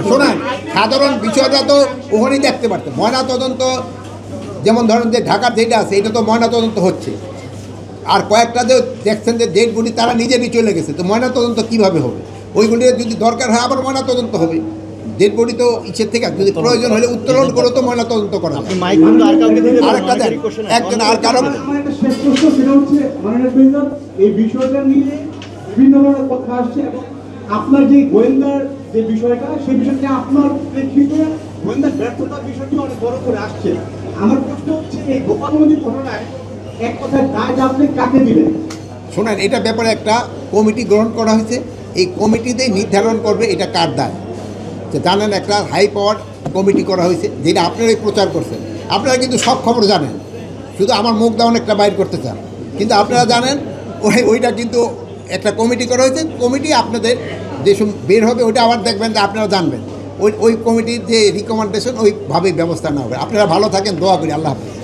শোনেন, সাধারণ বিষয়টা তো ওখানেই দেখতে পারতেন। ময়নাতদন্ত যেমন ধরেন যে ঢাকার যেটা আছে এটা তো ময়নাতদন্ত হচ্ছে, আর কয়েকটা যে দেখছেন যে ডেড বডি তারা নিজেরই চলে গেছে, তো ময়নাতদন্ত কীভাবে হবে? ওইগুলি যদি দরকার হয় আবার ময়নাতদন্ত হবে। ডেড বডি তো ইচ্ছের থেকে যদি প্রয়োজন হলে উত্তোলন করে তো ময়নাতদন্ত করা যায়। আরেকটা দেন, একজন আর কারণ আমার একটা শেষ প্রশ্ন, সেটা হচ্ছে মাননীয় প্রেসিডেন্ট, এই বিষয়টা নিয়ে বিভিন্ন ধরনের কথা আসছে এবং আপনার যে গোয়েন্দার যে বিষয়টা, সেই বিষয়টা আপনার প্রেক্ষিতে গোয়েন্দার ব্যর্থতার বিষয়টি অনেক বড় করে আসছে। আমার প্রশ্ন হচ্ছে, এই গোপালগঞ্জের ঘটনায় এক কথায় দায় আপনি কাকে দিলেন? শোনেন, এটা ব্যাপারে একটা কমিটি গ্রহণ করা হয়েছে, এই কমিটিতেই নির্ধারণ করবে এটা কার দায়। যে জানেন একটা হাই পাওয়ার কমিটি করা হয়েছে, যেটা আপনারাই প্রচার করছেন। আপনারা কিন্তু সব খবর জানেন, শুধু আমার মুখ দাউন একটা বাইর করতে চান, কিন্তু আপনারা জানেন ওইটা কিন্তু একটা কমিটি করা হয়েছে। কমিটি আপনাদের যেসব বের হবে ওইটা আবার দেখবেন যে আপনারা জানবেন। ওই কমিটির যে রিকমেন্ডেশন ওইভাবেই ব্যবস্থা নেওয়া হবে। আপনারা ভালো থাকেন, দোয়া করি। আল্লাহ হাফেজ।